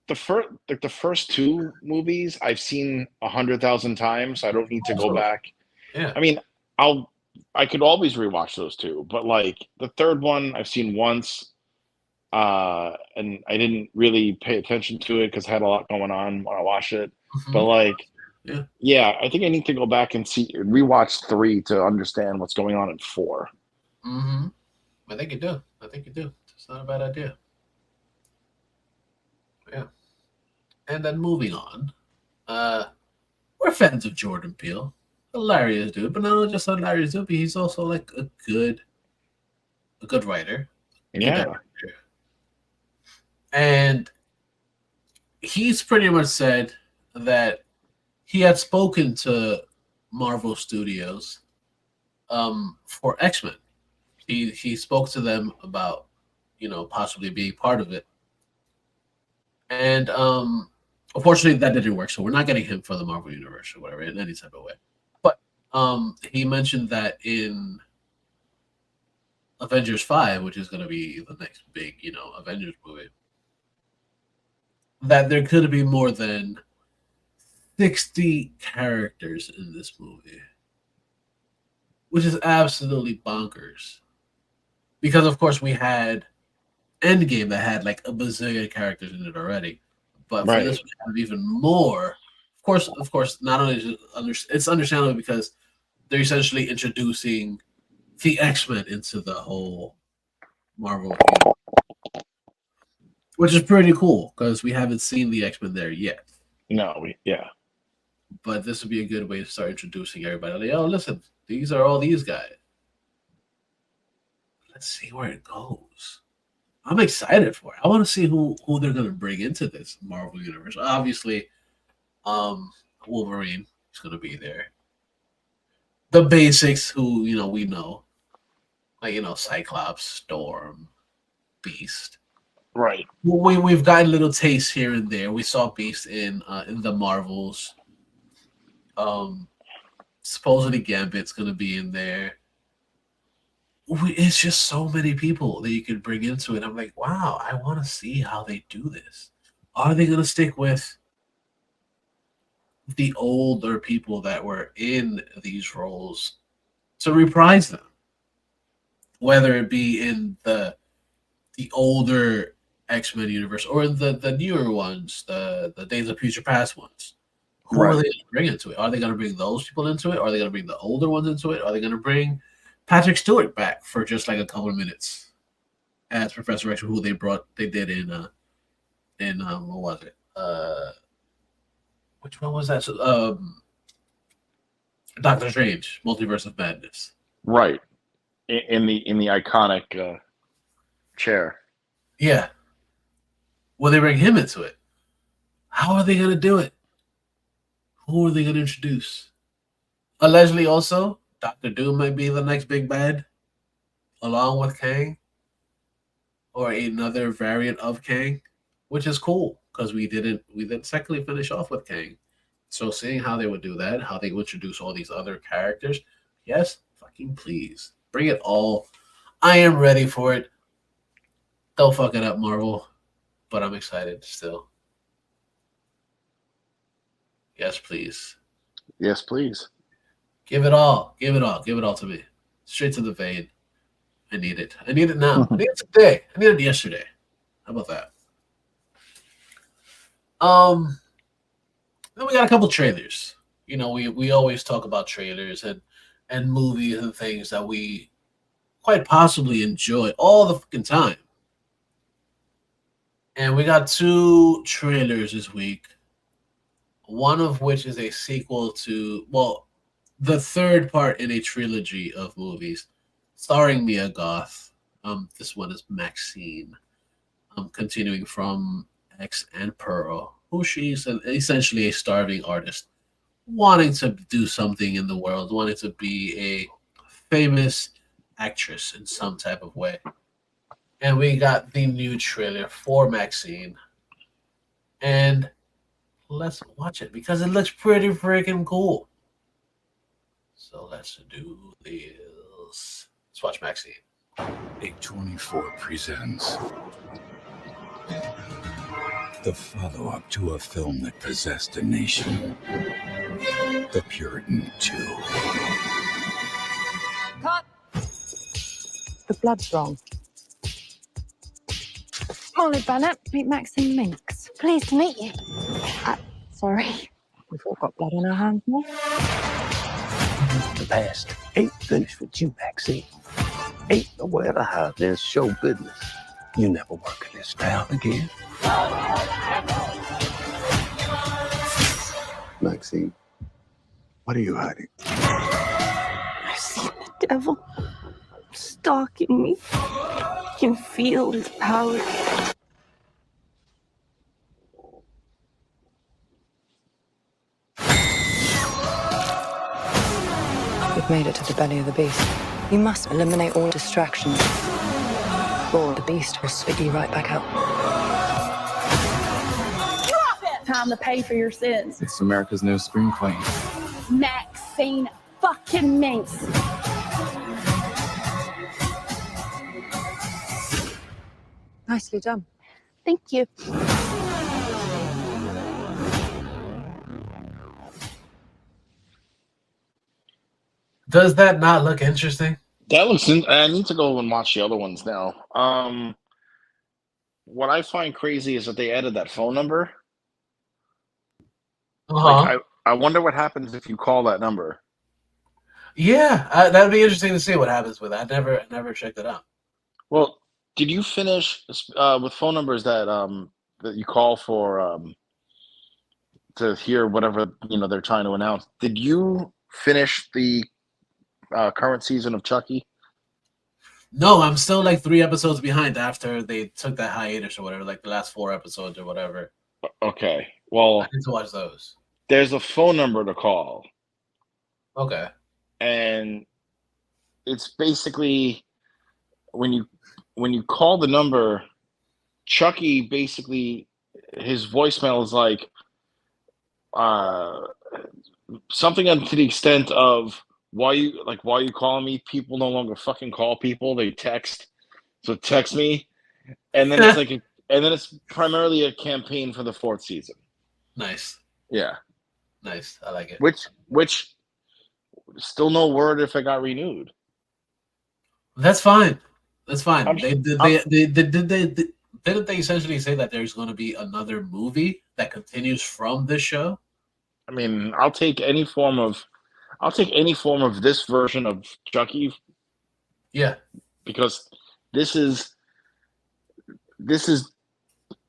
the first two movies I've seen 100,000 times. So I don't need to go Absolutely. back. Yeah. I mean, I could always rewatch those two, but like the third one I've seen once, and I didn't really pay attention to it because I had a lot going on when I watched it. But Mhm. like, Yeah. yeah, I think I need to go back and rewatch 3 to understand what's going on in 4. Mm-hmm. I think you do. It's not a bad idea. Yeah. And then moving on. Uh we're fans of Jordan Peele. Hilarious dude, but not only just hilarious dude, but he's also like a good writer, a good Yeah, director. And he's pretty much said that he had spoken to Marvel Studios for X-Men. He spoke to them about, possibly being part of it. And unfortunately that didn't work. So we're not getting him for the Marvel Universe or whatever in any type of way. But he mentioned that in Avengers 5, which is going to be the next big, Avengers movie, that there could be more than 60 characters in this movie, which is absolutely bonkers. Because, of course, we had Endgame that had like a bazillion characters in it already. But for this right. one to have even more, of course, not only is it's understandable because they're essentially introducing the X-Men into the whole Marvel universe, which is pretty cool because we haven't seen the X-Men there yet. No, yeah. But this would be a good way to start introducing everybody. Like, oh, listen, these are all these guys. Let's see where it goes. I'm excited for it. I want to see who they're going to bring into this Marvel universe. Obviously, Wolverine is going to be there. The basics, who we know, like Cyclops, Storm, Beast. Right. We've gotten little tastes here and there. We saw Beast in the Marvels. Um, Supposedly Gambit's going to be in there. It's just so many people that you could bring into it. I'm like, wow, I want to see how they do this. Are they going to stick with the older people that were in these roles to reprise them? Whether it be in the older X-Men universe or in the newer ones, the Days of Future Past ones. Who are Right. they going to bring into it? Are they going to bring those people into it? Are they going to bring the older ones into it? Are they going to bring Patrick Stewart back for just like a couple of minutes as Professor X, who they did in what was it? Which one was that? So, Doctor Strange, Multiverse of Madness. Right. In the iconic chair. Yeah. Will they bring him into it? How are they going to do it? Who are they going to introduce? Allegedly, also, Doctor Doom might be the next big bad, along with Kang, or another variant of Kang, which is cool because we didn't secondly finish off with Kang. So seeing how they would do that, how they would introduce all these other characters, yes, fucking please bring it all. I am ready for it. Don't fuck it up, Marvel, but I'm excited still. Yes, please. Yes, please. Give it all. Give it all. Give it all to me. Straight to the vein. I need it. I need it now. I need it today. I need it yesterday. How about that? Then we got a couple trailers. We always talk about trailers and movies and things that we quite possibly enjoy all the fucking time. And we got two trailers this week. One of which is a sequel to, well, the third part in a trilogy of movies starring Mia Goth. This one is Maxine. Continuing from X and Pearl, who she's essentially a starving artist, wanting to do something in the world, wanting to be a famous actress in some type of way. And we got the new trailer for Maxine. And let's watch it because it looks pretty freaking cool. So let's do this. Let's watch Maxine. A24 presents the follow-up to a film that possessed a nation. The Puritan 2. Cut! The blood's wrong. Molly Bennett, meet Maxine Minx. Pleased to meet you. Sorry. We've all got blood on our hands now. The past ain't finished with you, Maxine. Ain't nowhere to hide this show business. You never work in this town again. Maxine, what are you hiding? I've seen the devil stalking me. I can feel his power. We've made it to the belly of the beast. You must eliminate all distractions, or the beast will spit you right back out. Time to pay for your sins. It's America's new scream queen. Maxine fucking Minx. Nicely done. Thank you. Does that not look interesting? That looks. I need to go and watch the other ones now. What I find crazy is that they added that phone number. Like, I wonder what happens if you call that number. Yeah, that'd be interesting to see what happens with that. I never checked it out. Well, did you finish with phone numbers that you call for to hear whatever they're trying to announce? Did you finish the current season of Chucky? No, I'm still like 3 episodes behind after they took that hiatus or whatever, like the last 4 episodes or whatever. Okay, well, I need to watch those. there's a phone number to call, Okay. and it's basically when you call the number, Chucky basically his voicemail is like something to the extent of why you calling me? People no longer fucking call people; they text. So text me, and then it's and then it's primarily a campaign for the 4th season. Nice. Yeah, Nice. I like it. Which still no word if it got renewed. That's fine. That's fine. I'm- Didn't they essentially say that there's going to be another movie that continues from this show? I mean, I'll take any form of this version of Chucky. Yeah. Because this is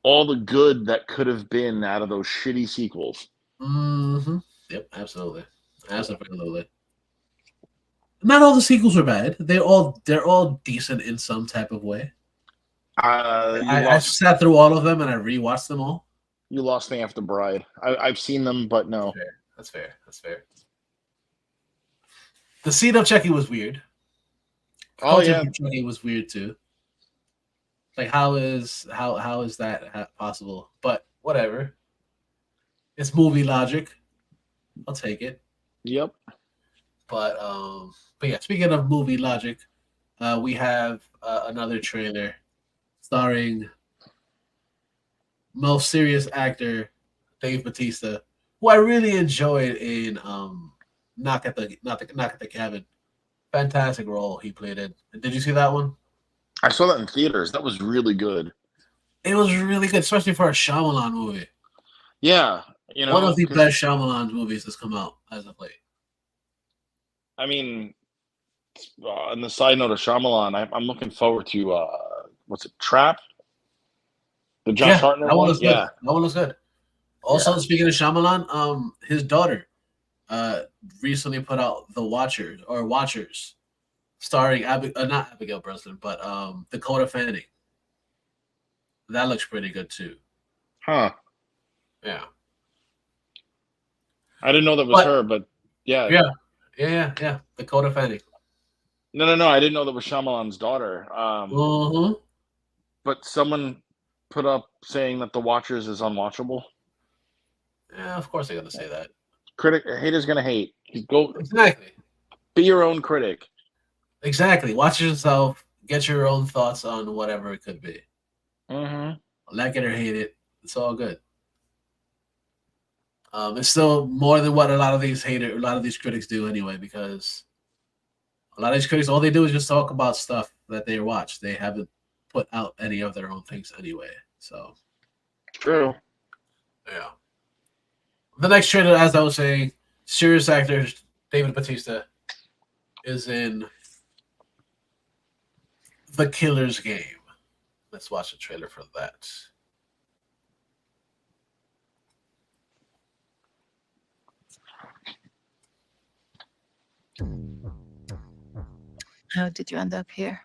all the good that could have been out of those shitty sequels. Mm-hmm. Yep, absolutely. Absolutely. Not all the sequels are bad. They're all decent in some type of way. I sat through all of them and I rewatched them all. You lost me after Bride. I've seen them, but no. That's fair. The scene of Chucky was weird. Oh yeah, Chucky was weird too. Like how is that possible? But whatever. It's movie logic. I'll take it. Yep. But yeah. Speaking of movie logic, we have another trailer starring most serious actor Dave Bautista, who I really enjoyed in Knock at the Cabin. Fantastic role he played in. Did you see that one? I saw that in theaters. That was really good. It was really good, especially for a Shyamalan movie. Yeah, one of the best Shyamalan movies that's come out as of late. I mean, on the side note of Shyamalan, I'm looking forward to what's it, Trap? The Josh Hartnett that one one? was good. That one was good. Also, speaking of Shyamalan, his daughter recently put out Watchers, starring not Abigail Breslin, but Dakota Fanning. That looks pretty good too. Huh. Yeah. I didn't know that was her, but yeah. Yeah. Dakota Fanning. No. I didn't know that was Shyamalan's daughter. But someone put up saying that The Watchers is unwatchable. Yeah, of course they're gonna say that. Haters gonna hate. Go exactly. Be your own critic. Exactly. Watch yourself. Get your own thoughts on whatever it could be. Mm-hmm. Like it or hate it, it's all good. It's still more than what a lot of these critics do anyway, because a lot of these critics, all they do is just talk about stuff that they watch. They haven't put out any of their own things anyway. So true. Yeah. The next trailer, as I was saying, serious actor David Bautista is in The Killer's Game. Let's watch the trailer for that. How did you end up here?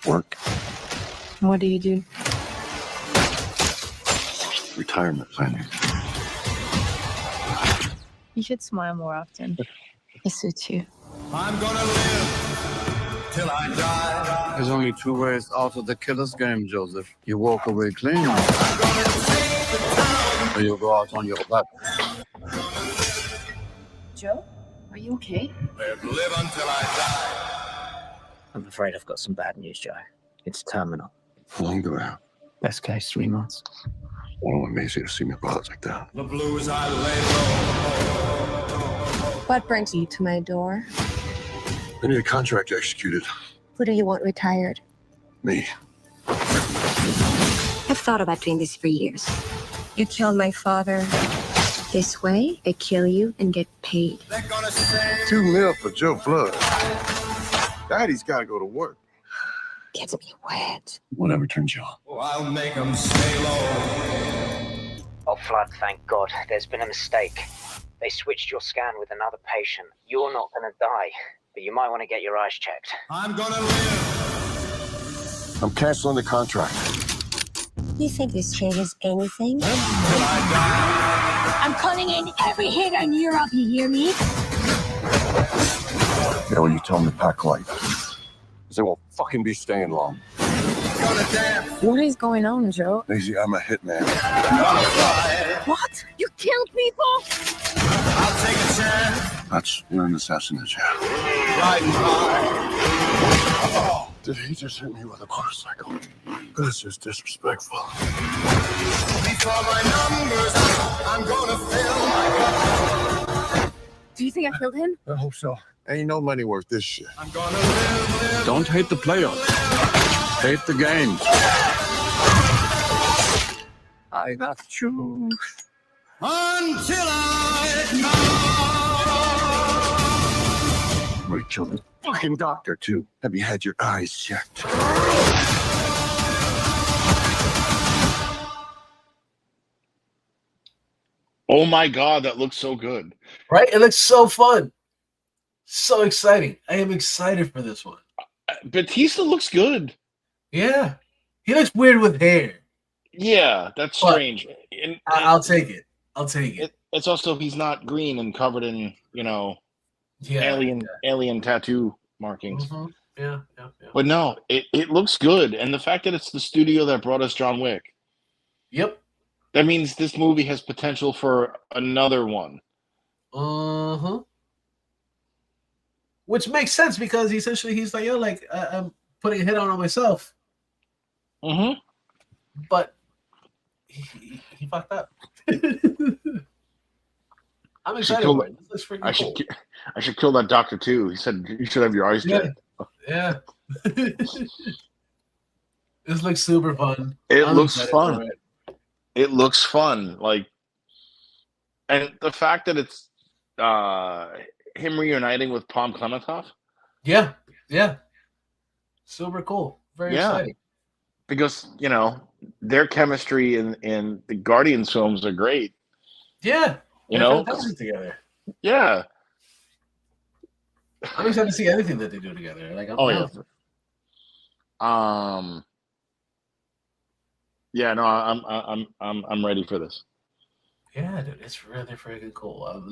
Work. What do you do? Retirement planning. You should smile more often. It suits you. I'm gonna live till I die. There's only two ways out of the killer's game, Joseph. You walk away clean, or you go out on your back. Joe, are you okay? Live until I die. I'm afraid I've got some bad news, Joe. It's terminal. How long do I have? Best case, 3 months. Oh, amazing to see me bothered like that. The blues I lay low. What brings you to my door? I need a contract executed. Who do you want retired? Me. I've thought about doing this for years. You killed my father. This way, I kill you and get paid. $2 million for Joe Flood. Daddy's got to go to work. Gets me wet. Whatever turns you on. Oh, I'll make them stay low. Oh, Flood, thank God. There's been a mistake. They switched your scan with another patient. You're not going to die, but you might want to get your eyes checked. I'm gonna live. I'm canceling the contract. You think this changes anything? Till I die. I'm calling in every hit on Europe, you hear me? Yeah, well, you tell them to pack light. They won't fucking be staying long. What is going on, Joe? Daisy, I'm a hitman. What? You kill people? I'll take a chance. That's when an assassin is, yeah. Riding high. Did he just hit me with a motorcycle? That's just disrespectful. Before my numbers, I'm gonna fill my cup. Do you think I killed him? I hope so. Ain't no money worth this shit. I'm gonna live. Don't hate the playoffs. Hate the game. I got you. Until I come. We killed the fucking doctor, too. Have you had your eyes checked? Oh my God, that looks so good. Right? It looks so fun. So exciting. I am excited for this one. Batista looks good. Yeah. He looks weird with hair. Yeah, that's But strange. I'll take it. I'll take it. It's also he's not green and covered in, Yeah. alien tattoo markings. Mm-hmm. Yeah. But no, it looks good. And the fact that it's the studio that brought us John Wick. Yep. That means this movie has potential for another one. Uh-huh. Which makes sense because essentially he's like, I'm putting a hit on myself. Mm-hmm. But he fucked up. I'm excited. This looks freaking cool. I should kill that doctor too. He said you should have your eyes checked. Yeah. This looks super fun. It looks fun. It looks fun. And the fact that it's him reuniting with Palm Clementov. Yeah. Super cool. Very exciting. Because, their chemistry in the Guardians films are great. Yeah. They're fantastic together. Yeah. I'm excited to see anything that they do together. I'm ready for this. Yeah, dude, it's really freaking cool.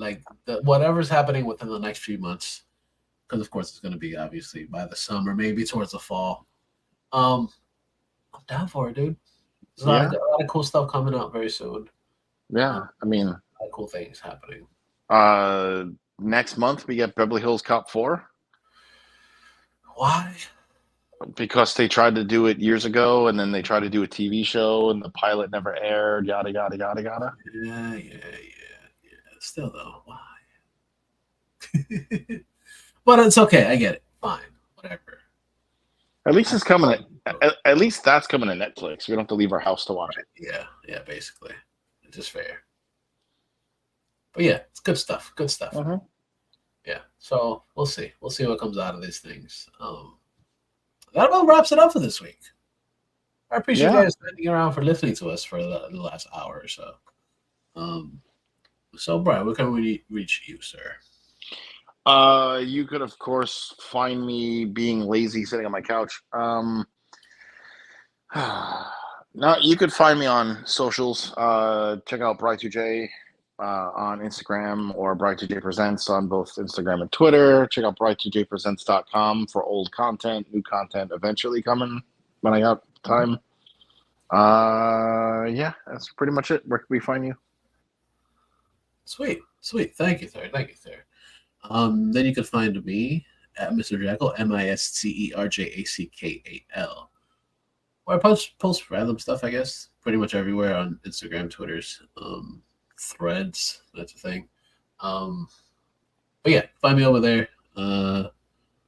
Whatever's happening within the next few months, because of course it's going to be obviously by the summer, maybe towards the fall. I'm down for it, dude. There's a lot of cool stuff coming out very soon. Yeah, a lot of cool things happening. Next month we get Beverly Hills Cop 4. Why? Because they tried to do it years ago, and then they tried to do a TV show, and the pilot never aired. Yada yada yada yada. Yeah. Still though, why? But it's okay. I get it. Fine, whatever. At least it's coming. At least that's coming to Netflix. We don't have to leave our house to watch it. Yeah. Basically, it's just fair. But yeah, it's good stuff. Good stuff. Mm-hmm. Yeah. So we'll see. We'll see what comes out of these things. That about wraps it up for this week. I appreciate you guys sticking around for listening to us for the last hour or so. So, Brian, where can we reach you, sir? You could, of course, find me being lazy sitting on my couch. No, you could find me on socials. Check out Bright2J on Instagram or Bright2J Presents on both Instagram and Twitter. Check out bright2jpresents.com for old content, new content eventually coming when I got time. That's pretty much it. Where can we find you? Sweet. Thank you, sir. Then you can find me at Mr. Jackal, MISTERJACKAL. Where I post random stuff, I guess, pretty much everywhere on Instagram, Twitters, Threads, that's a thing. But yeah, find me over there. You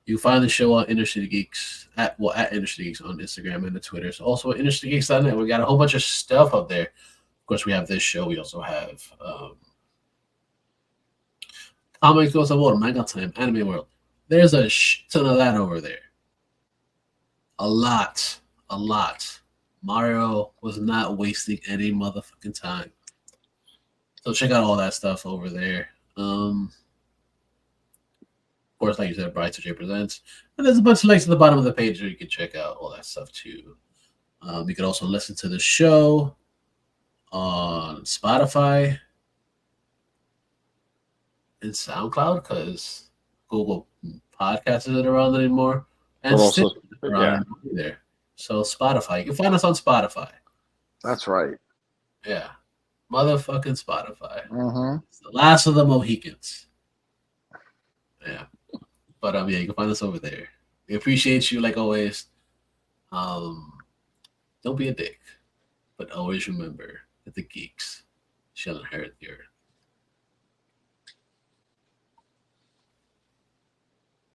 can find the show on InnerCityGeeks at InnerCityGeeks on Instagram and the Twitters. Also at InnerCityGeeks.net. We got a whole bunch of stuff up there. Of course, we have this show. We also have Comics Goes to War, Manga Time, Anime World. There's a ton of that over there. A lot. Mario was not wasting any motherfucking time. So check out all that stuff over there. Of course, like you said, Bright2J Presents. And there's a bunch of links at the bottom of the page where you can check out all that stuff too. You can also listen to the show on Spotify, and SoundCloud because Google Podcasts isn't around anymore, and But Stitcher also, isn't around yeah, anymore either. So Spotify, you can find us on Spotify. that's right. Yeah, motherfucking Spotify. Mm-hmm. It's the last of the Mohicans. Yeah, but yeah, you can find us over there. We appreciate you like always. Don't be a dick, but always remember that the geeks shall inherit the